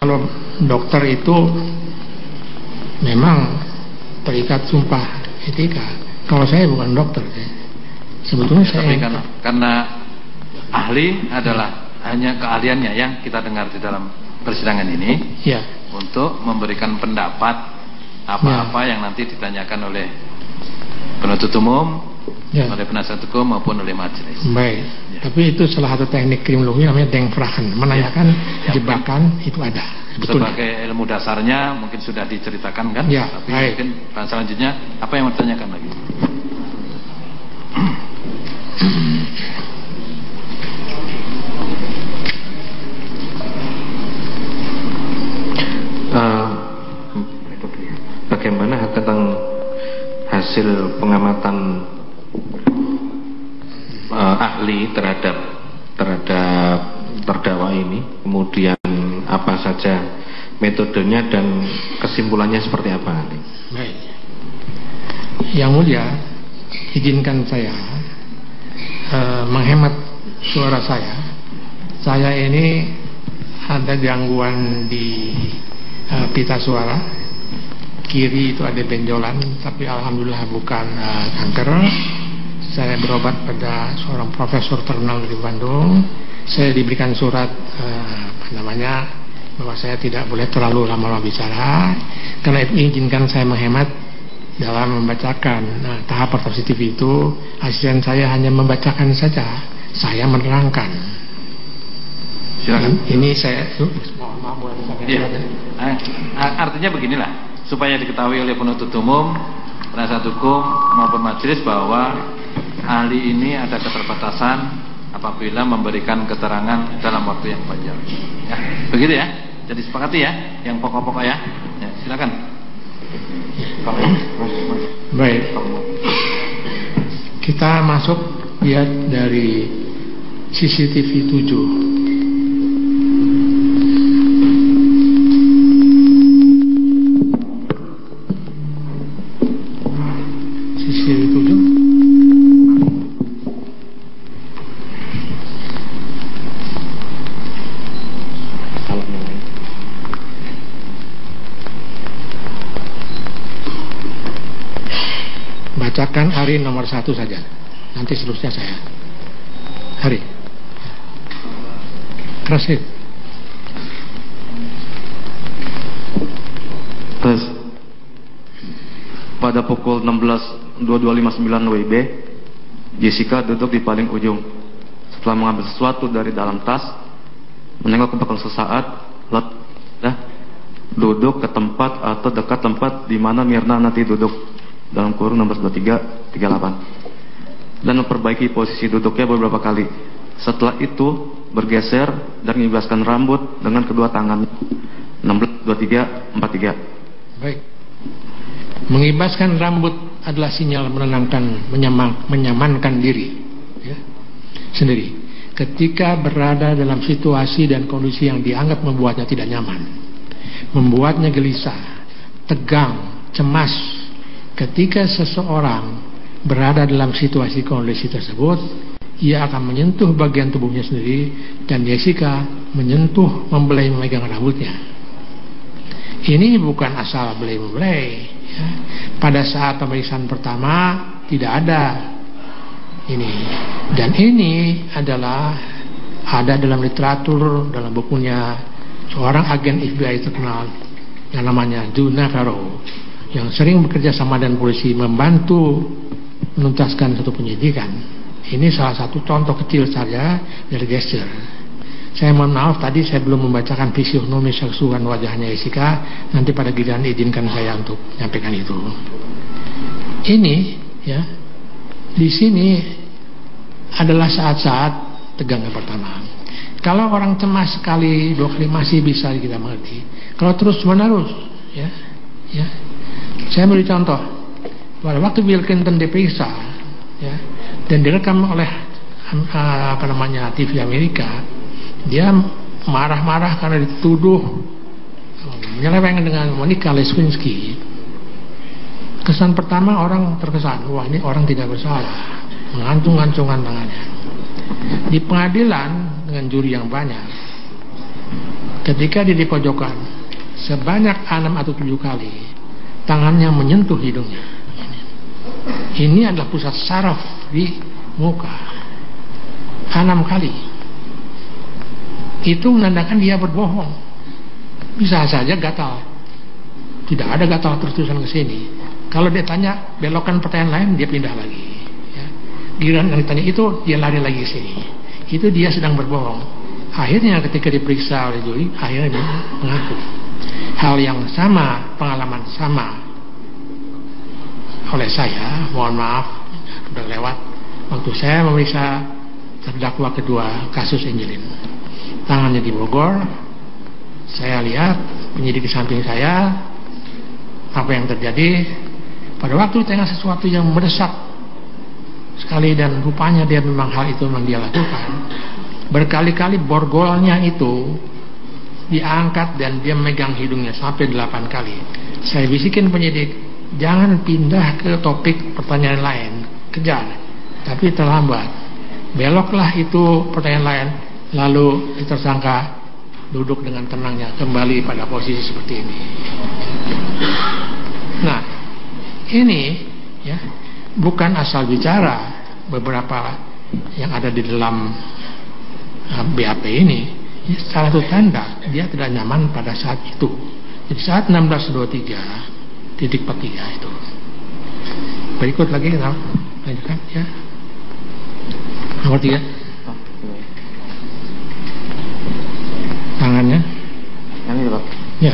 kalau dokter itu memang terikat sumpah etika. Kalau saya bukan dokter, sebetulnya ya, saya. Tapi karena ahli adalah hanya keahliannya yang kita dengar di dalam persidangan ini, ya, untuk memberikan pendapat apa-apa yang nanti ditanyakan oleh penuntut umum, oleh penasihat hukum maupun oleh majelis. Baik. Ya. Tapi itu salah satu teknik kriminologi namanya denkvragen, menanyakan jebakan itu ada. Betul. Sebagai ilmu dasarnya mungkin sudah diceritakan kan? Ya, tapi baik. Mungkin selanjutnya apa yang mau ditanyakan lagi? Bagaimana tentang hasil pengamatan ahli terhadap terdakwa ini, kemudian apa saja metodenya dan kesimpulannya seperti apa nanti? Baik. Yang mulia, izinkan saya menghemat suara saya. Saya ini ada gangguan di pita suara. Kiri itu ada benjolan, tapi alhamdulillah bukan kanker. Saya berobat pada seorang profesor terkenal di Bandung. Saya diberikan surat bahwa saya tidak boleh terlalu lama bicara. Karena itu izinkan saya menghemat dalam membacakan. Tahap positif itu asisten saya hanya membacakan saja, saya menerangkan. Silakan. Ini saya ya. Artinya beginilah, supaya diketahui oleh penuntut umum, penasihat hukum maupun majelis bahwa ahli ini ada keterbatasan apabila memberikan keterangan dalam waktu yang panjang. Ya, begitu ya. Jadi sepakati ya, yang pokok-pokok ya. Ya, silakan. Baik. Kita masuk lihat dari CCTV 7. Bacakan hari nomor 1 saja, nanti seterusnya saya. Hari Krasit. Terus pada pukul 16.2259 WIB, Jessica duduk di paling ujung. Setelah mengambil sesuatu dari dalam tas, menengok ke belakang sesaat, duduk ke tempat atau dekat tempat di mana Mirna nanti duduk, dalam kurung 1623-38, dan memperbaiki posisi duduknya beberapa kali. Setelah itu bergeser dan mengibaskan rambut dengan kedua tangan. 162343. Baik. Mengibaskan rambut adalah sinyal menenangkan, menyamankan diri ya, sendiri ketika berada dalam situasi dan kondisi yang dianggap membuatnya tidak nyaman, membuatnya gelisah, tegang, cemas. Ketika seseorang berada dalam situasi kondisi tersebut, ia akan menyentuh bagian tubuhnya sendiri, dan Jessica menyentuh, memegang rambutnya. Ini bukan asal belai-belai ya. Pada saat pemeriksaan pertama tidak ada ini, dan ini adalah ada dalam literatur, dalam bukunya seorang agen FBI terkenal yang namanya Drew Navarro, yang sering bekerja sama dengan polisi membantu menuntaskan satu penyidikan. Ini salah satu contoh kecil saja dari gesture. Saya mohon maaf tadi saya belum membacakan fisionomi seksual wajahnya Jessica. Nanti pada giliran izinkan saya untuk menyampaikan itu. Ini ya, di sini adalah saat-saat tegang yang pertama. Kalau orang cemas sekali, 2 kali masih bisa kita mengerti. Kalau terus menerus ya. Saya beri contoh, pada waktu Bill Clinton diperiksa ya, dan direkam oleh TV Amerika, dia marah-marah karena dituduh menyeleweng dengan Monica Lewinsky. Kesan pertama orang terkesan, wah ini orang tidak bersalah, mengancung-ancungkan tangannya. Di pengadilan dengan juri yang banyak, ketika dia di pojokan sebanyak 6 atau 7 kali tangannya menyentuh hidungnya. Ini adalah pusat saraf di muka. 6 kali. Itu menandakan dia berbohong. Bisa saja gatal. Tidak ada gatal terus-terusan ke sini. Kalau dia tanya belokkan pertanyaan lain, dia pindah lagi. Ya. Giliran yang ditanya itu, dia lari lagi ke sini. Itu dia sedang berbohong. Akhirnya ketika diperiksa oleh juri, akhirnya dia mengaku. Hal yang sama, pengalaman sama oleh saya, mohon maaf, sudah lewat. Waktu saya memeriksa terdakwa kedua kasus Angelin, tangannya di Bogor, saya lihat penyidik di samping saya, apa yang terjadi. Pada waktu tengah sesuatu yang mendesak sekali dan rupanya dia memang hal itu memang dia lakukan. Berkali-kali borgolnya itu diangkat dan dia memegang hidungnya sampai 8 kali. Saya bisikin penyidik, jangan pindah ke topik pertanyaan lain, kejar. Tapi terlambat. Beloklah itu pertanyaan lain, lalu tersangka duduk dengan tenangnya kembali pada posisi seperti ini. Nah, ini ya bukan asal bicara. Beberapa yang ada di dalam BAP ini ya, salah satu tanda dia tidak nyaman pada saat itu. Jadi saat 16.23 titik 43 itu. Berikut lagi kita lanjutkan ya. Nomor 3. Tangannya. Yang ini Pak. Ya.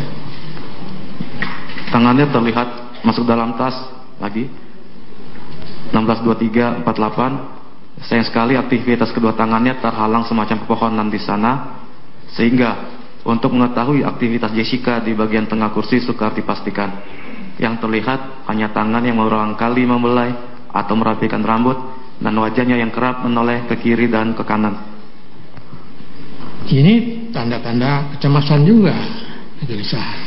Tangannya terlihat masuk dalam tas lagi. 16.23.48. Sayang sekali aktivitas kedua tangannya terhalang semacam pepohonan di sana, sehingga untuk mengetahui aktivitas Jessica di bagian tengah kursi sukar dipastikan. Yang terlihat hanya tangan yang berulang kali membelai atau merapikan rambut dan wajahnya yang kerap menoleh ke kiri dan ke kanan. Ini tanda-tanda kecemasan juga, kegelisahan.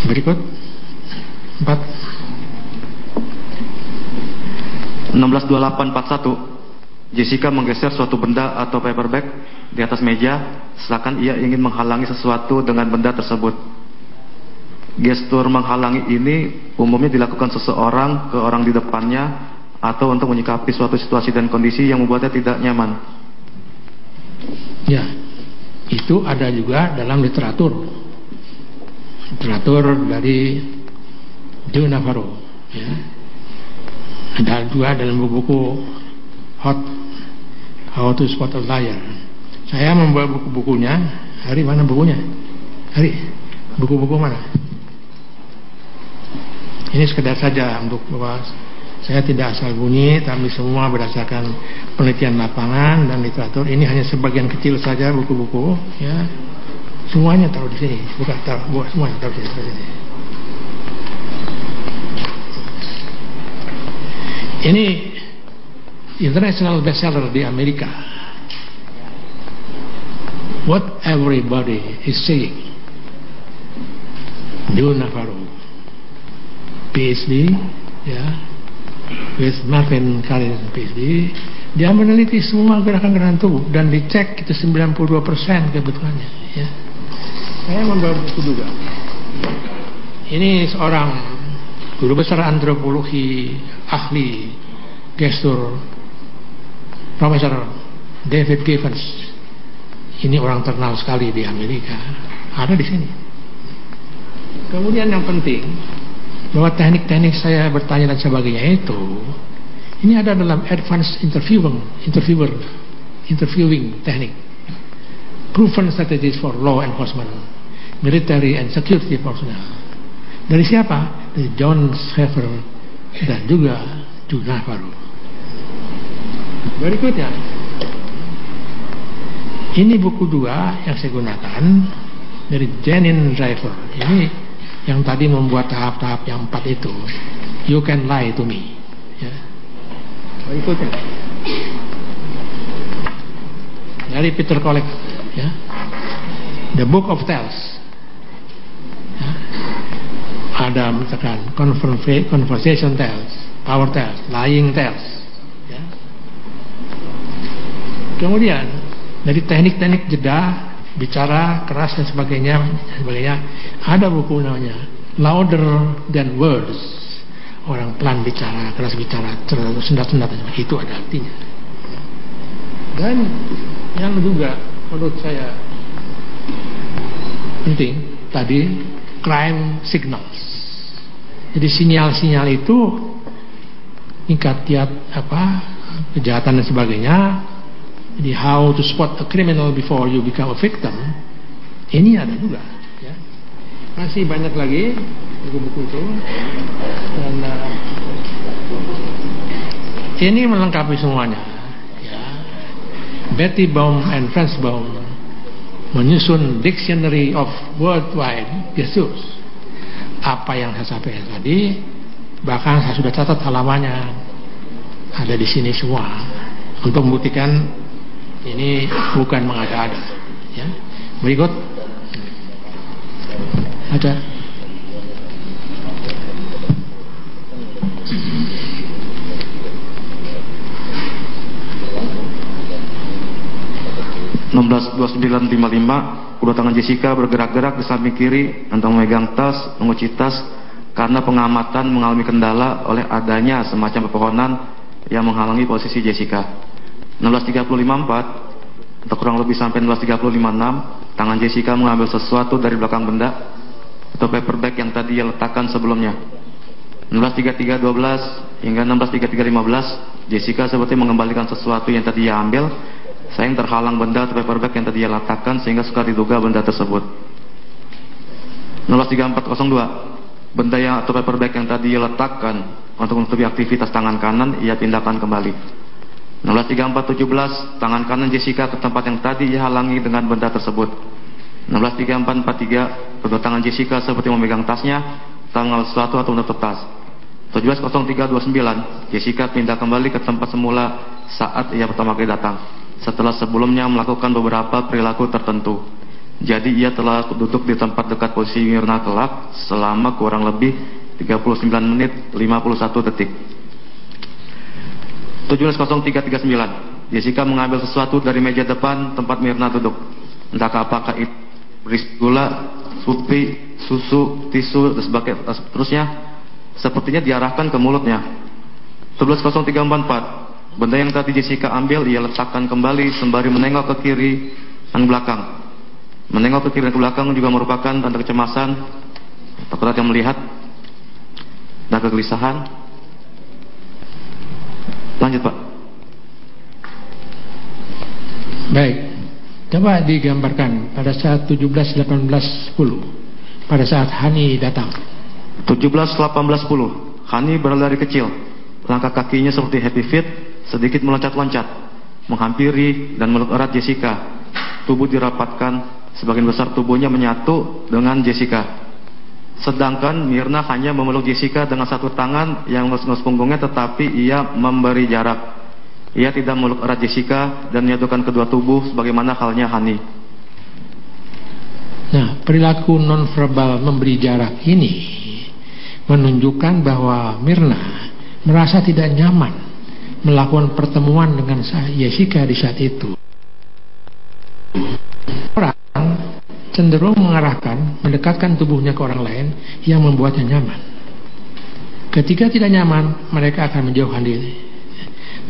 Berikut 4. 16.28.41. Jessica menggeser suatu benda atau paperback di atas meja, seakan ia ingin menghalangi sesuatu dengan benda tersebut. Gestur menghalangi ini umumnya dilakukan seseorang ke orang di depannya atau untuk menyikapi suatu situasi dan kondisi yang membuatnya tidak nyaman. Ya, itu ada juga dalam literatur dari Joe Navarro. Ya. Ada juga dalam buku How to Spot a Liar. Saya membawa buku-bukunya. Hari mana bukunya? Hari buku-buku mana? Ini sekedar saja untuk bahwa saya tidak asal bunyi, tapi semua berdasarkan penelitian lapangan dan literatur. Ini hanya sebagian kecil saja buku-buku. Ya, semuanya taruh di sini. Bukan taruh, semuanya taruh di sini. Ini international bestseller di Amerika. What everybody is saying. Joe Navarro, PhD, ya, with Martin Collins PhD. Dia meneliti semua gerakan-gerakan tubuh dan dicek itu 92% kebetulannya. Ya. Saya membawa buku juga. Ini seorang guru besar antropologi, ahli gestur, Profesor David Givens. Ini orang terkenal sekali di Amerika. Ada di sini. Kemudian yang penting bahwa teknik-teknik saya bertanya dan sebagainya itu, ini ada dalam advanced interviewing technique, proven strategies for law enforcement, military and security personnel. Dari siapa? Dari John Schaefer dan juga Joe Navarro. Berikutnya, ini buku 2 yang saya gunakan dari Janine Driver. Ini yang tadi membuat tahap-tahap yang 4 itu. You Can Lie to Me. Ya. Berikutnya, dari Peter Kollek, ya. The Book of Tales. Ya. Ada misalkan conversation tales, power tales, lying tales. Ya. Kemudian Dari teknik-teknik jeda, bicara keras dan sebagainya, ada buku namanya Louder Than Words. Orang pelan bicara, keras bicara, sendat-sendat, itu ada artinya. Dan yang juga menurut saya penting tadi, crime signals. Jadi sinyal-sinyal itu tingkat kejahatan dan sebagainya. Jadi how to spot a criminal before you become a victim, ini ada juga ya. Masih banyak lagi buku-buku itu, dan ini melengkapi semuanya ya. Betty Baum and Franz Baum menyusun Dictionary of Worldwide Jesus. Apa yang saya sampaikan tadi, bahkan saya sudah catat halamannya, ada di sini semua, untuk membuktikan ini bukan mengada-ada ya. Berikut ada 162955, kedua tangan Jessica bergerak-gerak di samping kiri untuk memegang tas, mengunci tas, karena pengamatan mengalami kendala oleh adanya semacam pepohonan yang menghalangi posisi Jessica. 163554, untuk kurang lebih sampai 163556, tangan Jessica mengambil sesuatu dari belakang benda atau paperback yang tadi ia letakkan sebelumnya. 163312 hingga 163315, Jessica seperti mengembalikan sesuatu yang tadi ia ambil, sayang terhalang benda atau paperback yang tadi ia letakkan sehingga sukar diduga benda tersebut. 163402, benda yang atau paperback yang tadi ia letakkan untuk menutupi aktivitas tangan kanan ia pindahkan kembali. 163417, tangan kanan Jessica ke tempat yang tadi ia halangi dengan benda tersebut. 163443, kedua tangan Jessica seperti memegang tasnya, tanggal sesuatu atau menutup tas. 170329, Jessica pindah kembali ke tempat semula saat ia pertama kali datang, setelah sebelumnya melakukan beberapa perilaku tertentu. Jadi ia telah duduk di tempat dekat posisi Mirna kelak selama kurang lebih 39 menit 51 detik. 170339, Jessica mengambil sesuatu dari meja depan tempat Mirna duduk. Entahkah apakah itu berisi gula, supi, susu, tisu, dan seterusnya. Sepertinya diarahkan ke mulutnya. 110344, benda yang tadi Jessica ambil ia letakkan kembali sembari menengok ke kiri dan belakang. Menengok ke kiri dan ke belakang juga merupakan tanda kecemasan, takut yang melihat, dan kegelisahan. Lanjut Pak. Baik, coba digambarkan pada saat 17, 18, 10, pada saat Hani datang. 17-18-10, Hani berlari kecil, langkah kakinya seperti happy feet, sedikit meloncat-loncat, menghampiri dan meluk erat Jessica. Tubuh dirapatkan, sebagian besar tubuhnya menyatu dengan Jessica. Sedangkan Mirna hanya memeluk Jessica dengan satu tangan yang ngelus-ngelus punggungnya, tetapi ia memberi jarak. Ia tidak memeluk erat Jessica dan menyatukan kedua tubuh sebagaimana halnya Hani. Nah, perilaku nonverbal memberi jarak ini menunjukkan bahwa Mirna merasa tidak nyaman melakukan pertemuan dengan Jessica di saat itu. Orang cenderung mengarahkan, mendekatkan tubuhnya ke orang lain yang membuatnya nyaman. Ketika tidak nyaman, mereka akan menjauhkan diri.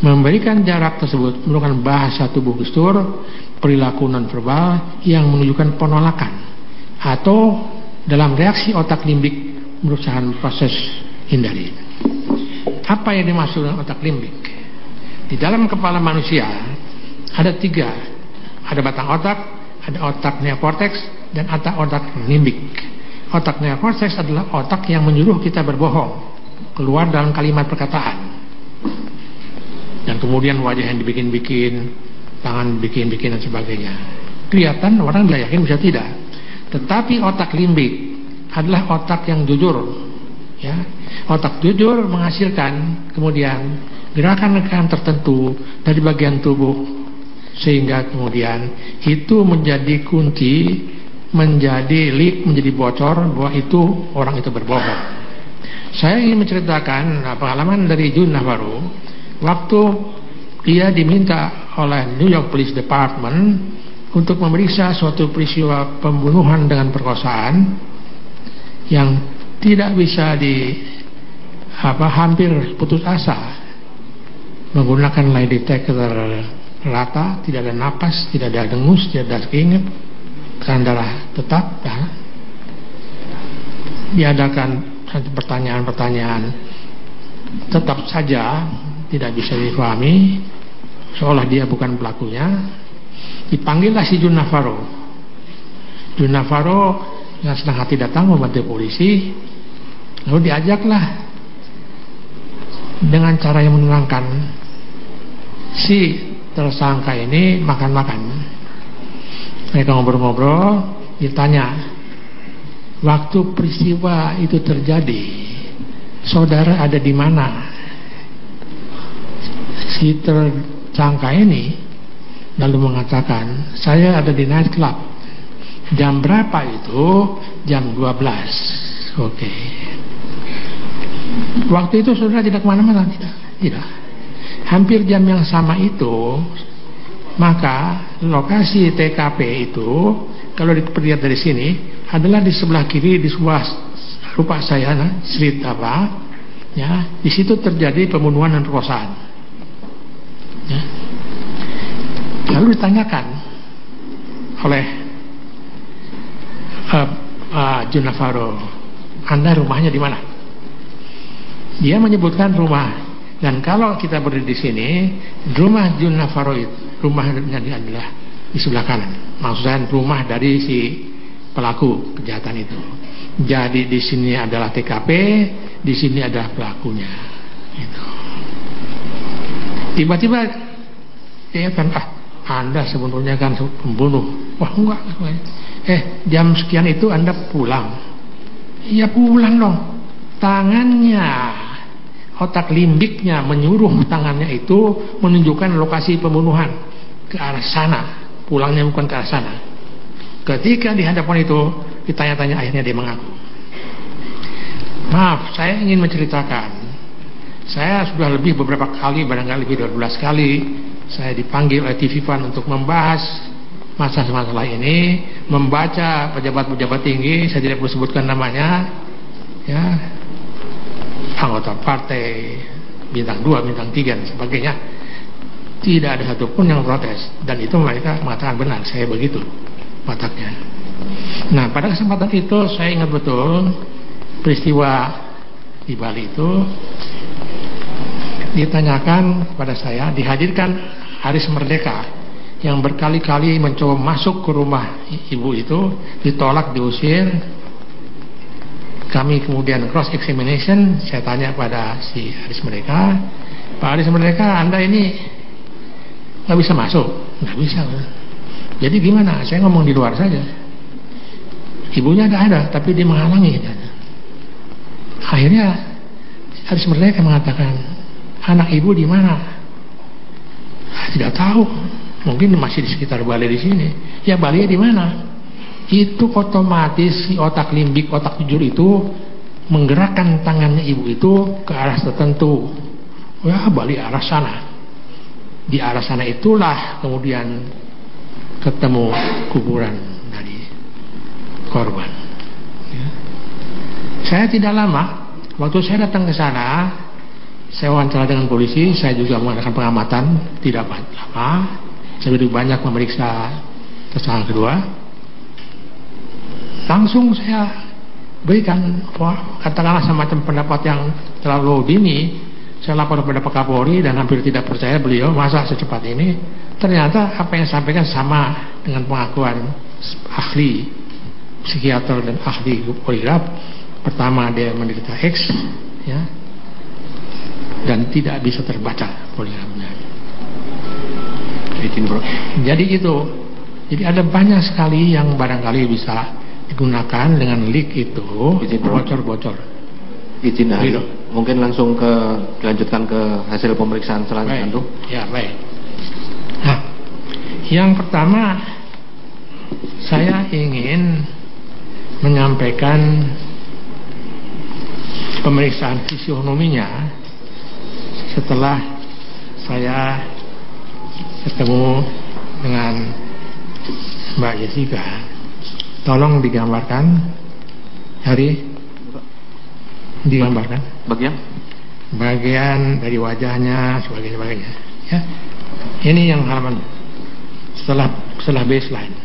Memberikan jarak tersebut merupakan bahasa tubuh gestur, perilaku nonverbal yang menunjukkan penolakan, atau dalam reaksi otak limbik berusaha proses hindari. Apa yang dimaksud dengan otak limbik? Di dalam kepala manusia ada tiga, ada batang otak, ada otak neokortex, dan otak limbik. Otak neokortex adalah otak yang menyuruh kita berbohong, keluar dalam kalimat perkataan, dan kemudian wajah yang dibikin-bikin, tangan bikin-bikin dan sebagainya. Kelihatan orang bisa yakin, bisa tidak. Tetapi otak limbik adalah otak yang jujur, ya. Otak jujur menghasilkan kemudian gerakan-gerakan tertentu dari bagian tubuh, sehingga kemudian itu menjadi kunci, menjadi leak, menjadi bocor bahwa itu orang itu berbohong. Saya ingin menceritakan pengalaman dari Junah baru waktu dia diminta oleh New York Police Department untuk memeriksa suatu peristiwa pembunuhan dengan perkosaan yang tidak bisa hampir putus asa, menggunakan lie detector rata, tidak ada napas, tidak ada dengus, tidak ada keringat, tekanan darah tetap. Diadakan pertanyaan-pertanyaan, tetap saja tidak bisa difahami, seolah dia bukan pelakunya. Dipanggillah si Jun Navarro. Jun Navarro yang senang hati datang membantu polisi, lalu diajaklah dengan cara yang menenangkan si tersangka ini makan-makan. Mereka ngobrol-ngobrol, ditanya, waktu peristiwa itu terjadi, saudara ada di mana? Si tersangka ini lalu mengatakan, saya ada di night club. Jam berapa itu? Jam 12. Oke. Waktu itu saudara tidak kemana-mana? Tidak. Hampir jam yang sama itu, maka lokasi TKP itu, kalau dilihat dari sini, adalah di sebelah kiri di sebuah, lupa saya, street apa, ya, di situ terjadi pembunuhan dan perkosaan. Ya. Lalu ditanyakan oleh Jun Navarro, Anda rumahnya di mana? Dia menyebutkan rumah, dan kalau kita berdiri di sini, rumah Jun Navarro itu, rumahnya adalah di sebelah kanan. Maksudnya rumah dari si pelaku kejahatan itu. Jadi di sini adalah TKP, di sini adalah pelakunya. Gitu. Tiba-tiba dia kan, Anda sebetulnya kan pembunuh. Wah enggak. Jam sekian itu Anda pulang. Iya pulang dong. Tangannya, otak limbiknya menyuruh tangannya itu menunjukkan lokasi pembunuhan ke arah sana. Pulangnya bukan ke arah sana. Ketika di hadapan itu ditanya-tanya, akhirnya dia mengaku. Maaf, saya ingin menceritakan. Saya sudah beberapa kali, barangkali lebih 12 kali, saya dipanggil oleh TV One untuk membahas masalah ini, membaca pejabat-pejabat tinggi, saya tidak perlu sebutkan namanya, ya, anggota partai bintang 2, bintang 3 dan sebagainya. Tidak ada satupun yang protes, dan itu mereka mengatakan benar, saya begitu wataknya. Nah, pada kesempatan itu saya ingat betul peristiwa di Bali itu. Ditanyakan kepada saya, dihadirkan Haris Merdeka yang berkali-kali mencoba masuk ke rumah ibu itu, ditolak, diusir. Kami kemudian cross examination, saya tanya pada si Haris Merdeka, Pak Haris Merdeka, Anda ini nggak bisa masuk? Nggak bisa. Jadi gimana? Saya ngomong di luar saja. Ibunya ada, tapi dia menghalangi. Akhirnya Haris Merdeka mengatakan, anak ibu di mana? Tidak tahu. Mungkin masih di sekitar Bali di sini. Ya Bali di mana? Itu otomatis si otak limbik, otak jujur itu menggerakkan tangannya ibu itu ke arah tertentu. Ya Bali arah sana. Di arah sana itulah kemudian ketemu kuburan dari korban. Ya. Saya tidak lama. Waktu saya datang ke sana, saya wawancara dengan polisi, saya juga mengadakan pengamatan, tidak lama. Saya lebih banyak memeriksa tersangka kedua. Langsung saya berikan, katakanlah semacam pendapat yang terlalu dini. Saya lapor kepada Pak Kapolri dan hampir tidak percaya beliau, masa secepat ini. Ternyata apa yang sampaikan sama dengan pengakuan ahli psikiater dan ahli poligraf. Pertama dia menderita X, ya, dan tidak bisa terbaca poligrafnya. Jadi itu, jadi ada banyak sekali yang barangkali bisa digunakan dengan leak itu, bocor-bocor. Izin ahli, mungkin langsung dilanjutkan ke hasil pemeriksaan selanjutnya tuh. Ya baik. Nah, yang pertama saya ingin menyampaikan pemeriksaan fisionominya setelah saya ketemu dengan Mbak Jessica, tolong digambarkan, digambarkan bagian dari wajahnya sebagainya. Ya, ini yang halaman setelah baseline.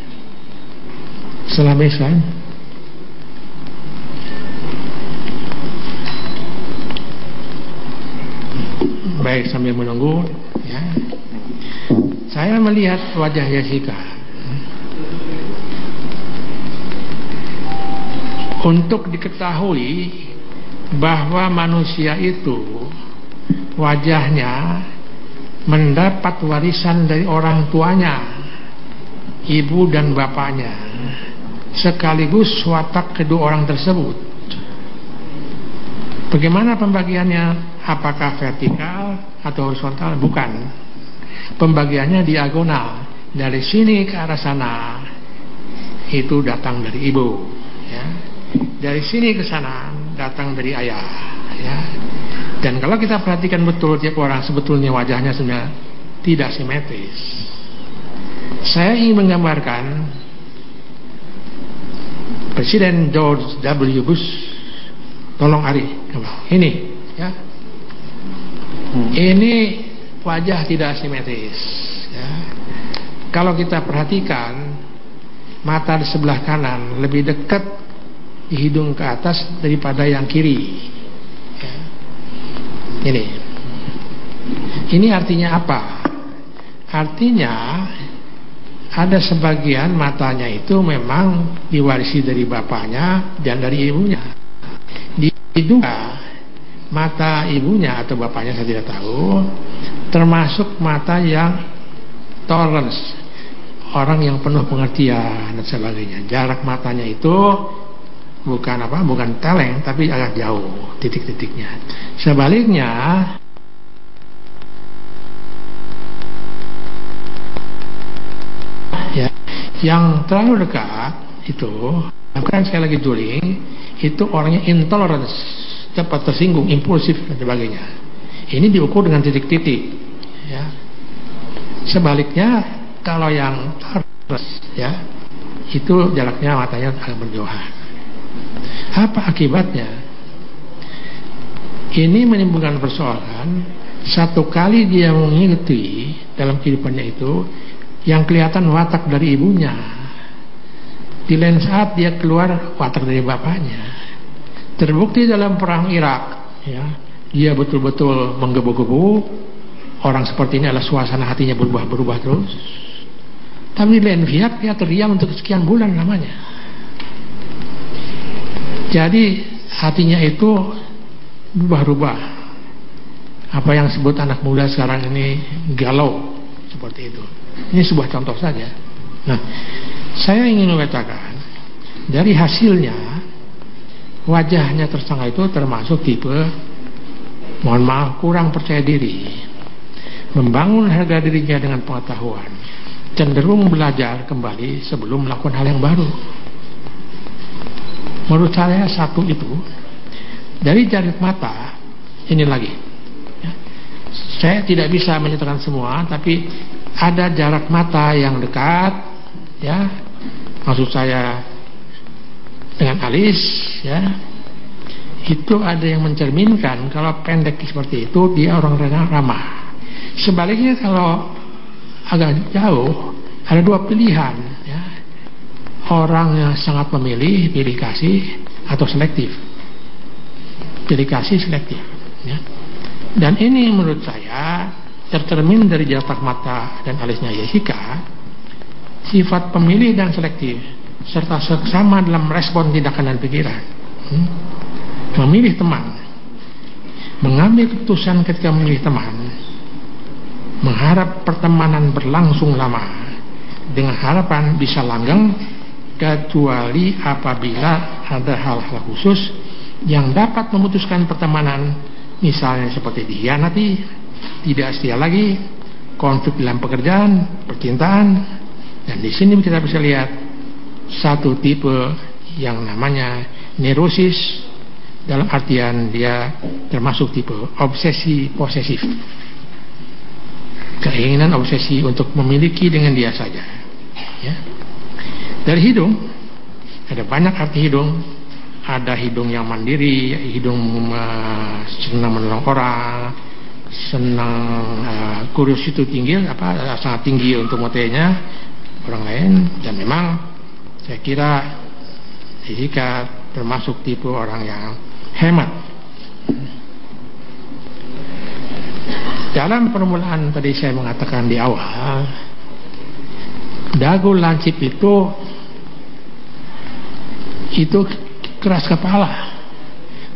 Setelah baseline, baik, sambil menunggu, ya, saya melihat wajah Jessica. Untuk diketahui bahwa manusia itu wajahnya mendapat warisan dari orang tuanya, ibu dan bapaknya, sekaligus watak kedua orang tersebut. Bagaimana pembagiannya? Apakah vertikal atau horizontal? Bukan. Pembagiannya diagonal. Dari sini ke arah sana, itu datang dari ibu, ya. Dari sini ke sana datang dari ayah, ya. Dan kalau kita perhatikan betul, tiap orang sebetulnya wajahnya sebenarnya tidak simetris. Saya ingin menggambarkan Presiden George W. Bush. Tolong Ari, ini, ya. Ini wajah tidak simetris, ya. Kalau kita perhatikan, mata di sebelah kanan lebih dekat di hidung ke atas daripada yang kiri, ya. Ini artinya apa? Artinya ada sebagian matanya itu memang diwarisi dari bapaknya dan dari ibunya. Diduga mata ibunya atau bapaknya, saya tidak tahu, termasuk mata yang tolerance, orang yang penuh pengertian dan sebagainya. Jarak matanya itu bukan teleng, tapi agak jauh titik-titiknya. Sebaliknya, ya, yang terlalu dekat itu, bukan sekali lagi juling, itu orangnya intolerance, cepat tersinggung, impulsif dan sebagainya. Ini diukur dengan titik-titik, ya. Sebaliknya, kalau yang tolerance, ya, itu jaraknya matanya agak berjauhan. Apa akibatnya? Ini menimbulkan persoalan. Satu kali dia mengikuti dalam kehidupannya itu yang kelihatan watak dari ibunya, di lain saat dia keluar watak dari bapaknya. Terbukti dalam perang Irak, ya, dia betul-betul menggebu-gebu. Orang seperti ini adalah suasana hatinya berubah-berubah terus. Tapi di lain pihak dia terdiam untuk sekian bulan lamanya. Jadi hatinya itu berubah-ubah. Apa yang disebut anak muda sekarang ini galau, seperti itu. Ini sebuah contoh saja. Nah, saya ingin mengatakan dari hasilnya, wajahnya tersangka itu termasuk tipe, mohon maaf, kurang percaya diri, membangun harga dirinya dengan pengetahuan, cenderung belajar kembali sebelum melakukan hal yang baru. Menurut saya satu itu, dari jarak mata, ini lagi, ya, saya tidak bisa menyatakan semua, tapi ada jarak mata yang dekat, ya, maksud saya dengan alis, ya, itu ada yang mencerminkan kalau pendek seperti itu dia orang ramah. Sebaliknya kalau agak jauh, ada dua pilihan, ya, orang yang sangat memilih, pilih kasih atau selektif, pilih kasih selektif, ya. Dan ini menurut saya tercermin dari jarak mata dan alisnya Jessica, sifat pemilih dan selektif serta seksama dalam respon tindakan dan pikiran. Memilih teman, mengambil keputusan ketika memilih teman, mengharap pertemanan berlangsung lama dengan harapan bisa langgeng, kecuali apabila ada hal-hal khusus yang dapat memutuskan pertemanan, misalnya seperti dikhianati, tidak setia lagi, konflik dalam pekerjaan, percintaan. Dan di sini kita bisa lihat satu tipe yang namanya neurosis, dalam artian dia termasuk tipe obsesi posesif. keinginan obsesi untuk memiliki dengan dia saja, ya. Dari hidung ada banyak arti hidung. Ada hidung yang mandiri, hidung senang menolong orang, senang kurios itu tinggi, sangat tinggi untuk motivasinya orang lain. Dan memang saya kira Jessica termasuk tipe orang yang hemat. Dalam permulaan tadi saya mengatakan di awal, dagu lancip itu keras kepala,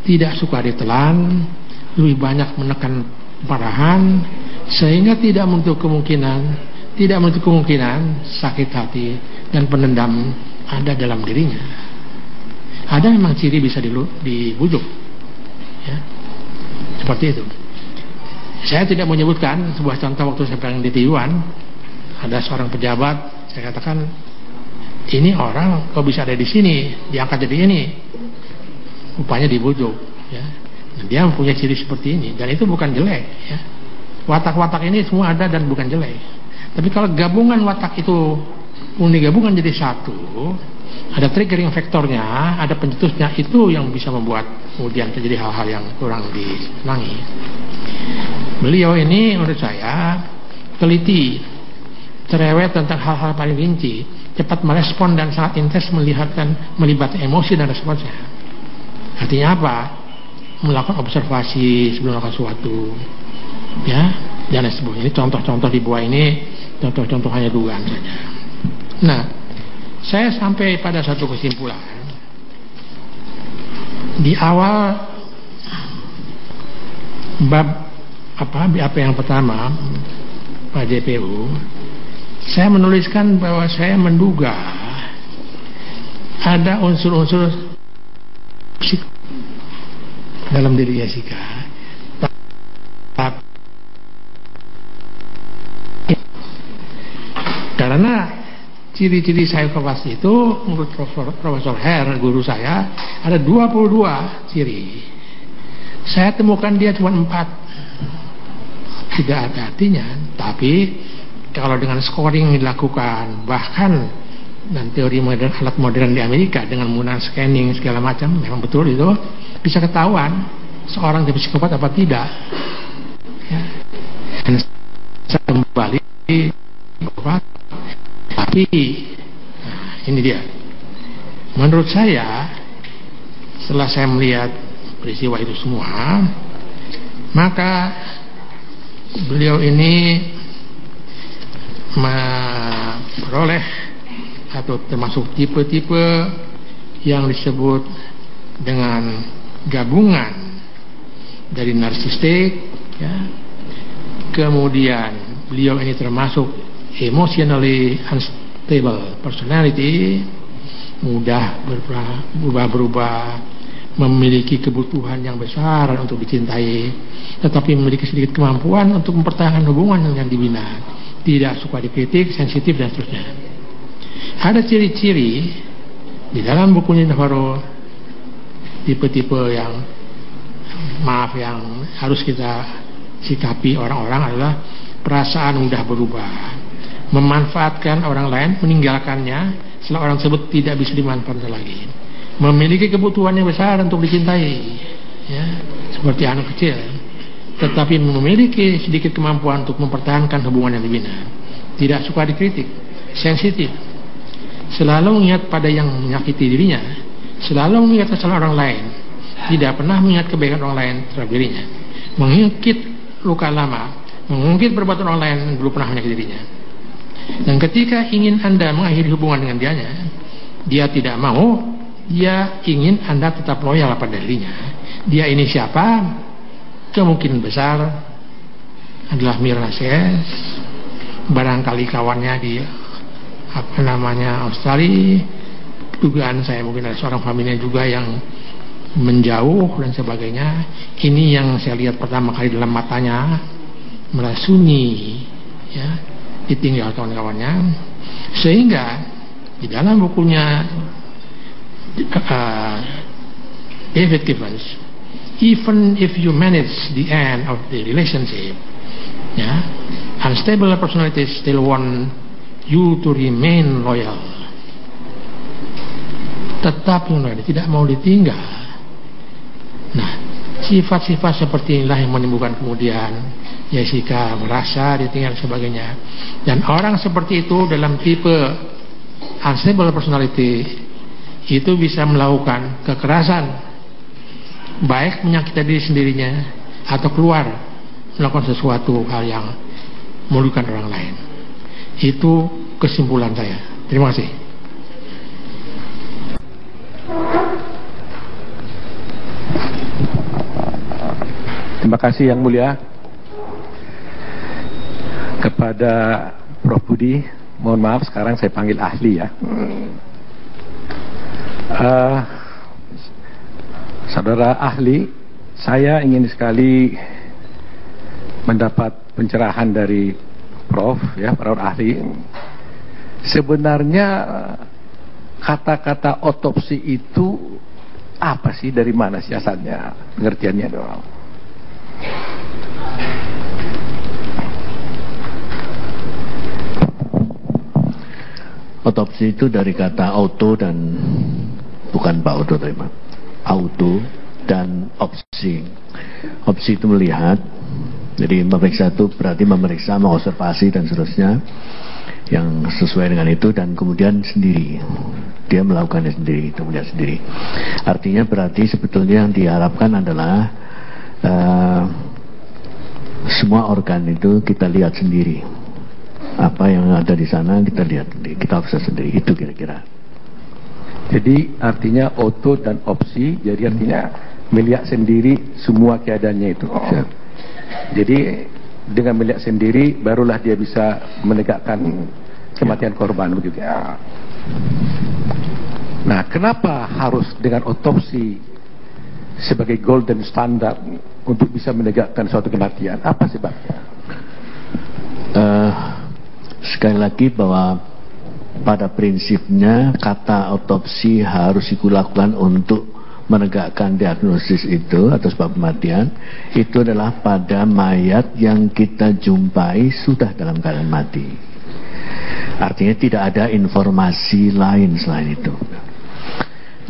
tidak suka ditelan, lebih banyak menekan marahan, sehingga tidak menutup kemungkinan sakit hati dan pendendam ada dalam dirinya. Ada memang ciri bisa dibujuk, ya, seperti itu. Saya tidak menyebutkan sebuah contoh waktu saya pengen di Taiwan, ada seorang pejabat, saya katakan, ini orang kok bisa ada di sini, diangkat jadi ini, rupanya dibujuk, ya. Dan dia mempunyai ciri seperti ini, dan itu bukan jelek, ya. Watak-watak ini semua ada dan bukan jelek. Tapi kalau gabungan watak itu digabungkan jadi satu, ada triggering faktornya, ada pencetusnya, itu yang bisa membuat kemudian terjadi hal-hal yang kurang disenangi. Beliau ini menurut saya teliti, cerewet tentang hal-hal paling rinci, cepat merespon dan sangat intens melibatkan emosi dan responsnya. Artinya apa? Melakukan observasi sebelum melakukan sesuatu, ya, dan lain sebagainya. Ini contoh-contoh di bawah ini, contoh-contoh hanya dugaan saja. Nah, saya sampai pada satu kesimpulan. Di awal bab apa yang pertama, Pak JPU, saya menuliskan bahwa saya menduga ada unsur-unsur dalam diri Jessica. Karena ciri-ciri psikopat itu menurut Profesor Herr, guru saya, ada 22 ciri. Saya temukan dia cuma 4. Tidak ada artinya, tapi kalau dengan scoring dilakukan, bahkan dan teori modern, alat modern di Amerika dengan menggunakan scanning segala macam, memang betul itu bisa ketahuan seorang jadi psikopat apa tidak, ya. Dan saya kembali tapi ini dia, menurut saya setelah saya melihat peristiwa itu semua, maka beliau ini memperoleh atau termasuk tipe-tipe yang disebut dengan gabungan dari narsistik, ya. Kemudian beliau ini termasuk emotionally unstable personality, mudah berubah-berubah, memiliki kebutuhan yang besar untuk dicintai, tetapi memiliki sedikit kemampuan untuk mempertahankan hubungan yang dibina, tidak suka dikritik, sensitif dan seterusnya. Ada ciri-ciri di dalam bukunya Navarro, tipe-tipe yang harus kita sikapi orang-orang adalah perasaan mudah berubah, memanfaatkan orang lain, meninggalkannya setelah orang tersebut tidak bisa dimanfaatkan lagi, memiliki kebutuhan yang besar untuk dicintai, ya, seperti anak kecil, tetapi memiliki sedikit kemampuan untuk mempertahankan hubungan yang dibina, tidak suka dikritik, sensitif, selalu mengingat pada yang menyakiti dirinya, selalu mengingat kesalahan orang lain, tidak pernah mengingat kebaikan orang lain terhadap dirinya, mengungkit luka lama, mengungkit perbuatan orang lain yang dulu pernah menyakiti dirinya. Dan ketika ingin Anda mengakhiri hubungan dengan dia tidak mau. Dia ingin Anda tetap loyal pada dirinya. Dia ini siapa? Kemungkinan besar adalah Mirna CS, barangkali kawannya di Australia. Dugaan saya mungkin ada seorang familinya juga yang menjauh dan sebagainya. Ini yang saya lihat pertama kali dalam matanya, merasa sunyi, ya, ditinggal kawan-kawannya. Sehingga di dalam bukunya David Gibbons, even if you manage the end of the relationship, ya, Unstable personality still want you to remain loyal. Tetap loyal, tidak mau ditinggal. Nah, sifat-sifat seperti inilah yang menimbulkan kemudian Jessica merasa ditinggal sebagainya. Dan orang seperti itu dalam tipe unstable personality itu bisa melakukan kekerasan, baik menyakiti diri sendirinya atau keluar melakukan sesuatu hal yang merugikan orang lain. Itu kesimpulan saya. Terima kasih. Terima kasih Yang Mulia. Kepada Prof. Budi, mohon maaf sekarang saya panggil ahli ya. Saudara ahli, saya ingin sekali mendapat pencerahan dari Prof. ya, para ahli. Sebenarnya kata-kata otopsi itu apa sih, dari mana sih asalnya, pengertiannya dong? Otopsi itu dari kata auto dan bukan Pak Auto tapi Pak. Auto dan opsi. Opsi itu melihat, jadi memeriksa itu berarti memeriksa, mengobservasi dan seterusnya yang sesuai dengan itu, dan kemudian sendiri dia melakukannya sendiri, itu melihat sendiri. Artinya berarti sebetulnya yang diharapkan adalah semua organ itu kita lihat sendiri. Apa yang ada di sana kita lihat sendiri, kita observasi sendiri, itu kira-kira. Jadi artinya auto dan opsi, jadi artinya melihat sendiri semua keadaannya itu. Jadi dengan melihat sendiri barulah dia bisa menegakkan kematian korban begitu ya. Nah, kenapa harus dengan otopsi sebagai golden standard untuk bisa menegakkan suatu kematian? Apa sebabnya? Sekali lagi bahwa pada prinsipnya kata otopsi harus dilakukan untuk menegakkan diagnosis itu atau sebab kematian itu adalah pada mayat yang kita jumpai sudah dalam keadaan mati. Artinya tidak ada informasi lain selain itu.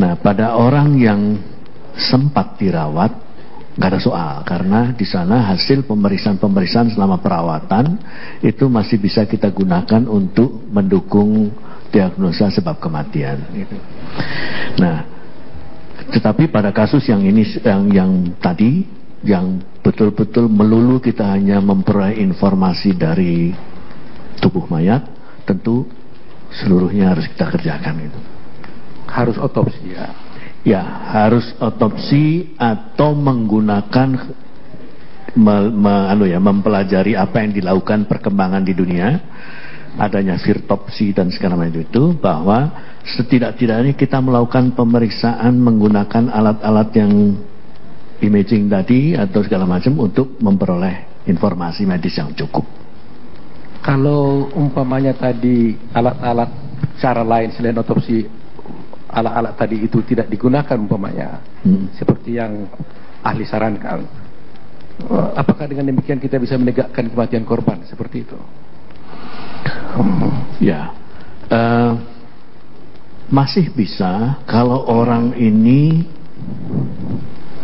Nah, pada orang yang sempat dirawat nggak ada soal, karena di sana hasil pemeriksaan selama perawatan itu masih bisa kita gunakan untuk mendukung diagnosa sebab kematian. Nah, tetapi pada kasus yang ini, yang tadi, yang betul-betul melulu kita hanya memperoleh informasi dari tubuh mayat, tentu seluruhnya harus kita kerjakan itu. Harus otopsi ya. Ya, harus otopsi atau menggunakan mempelajari apa yang dilakukan perkembangan di dunia, adanya virtopsi dan segala macam itu, bahwa setidak-tidaknya kita melakukan pemeriksaan menggunakan alat-alat yang imaging tadi atau segala macam untuk memperoleh informasi medis yang cukup. Kalau umpamanya tadi alat-alat cara lain selain otopsi, alat-alat tadi itu tidak digunakan umpamanya seperti yang ahli sarankan, apakah dengan demikian kita bisa menegakkan kematian korban seperti itu? Ya, masih bisa kalau orang ini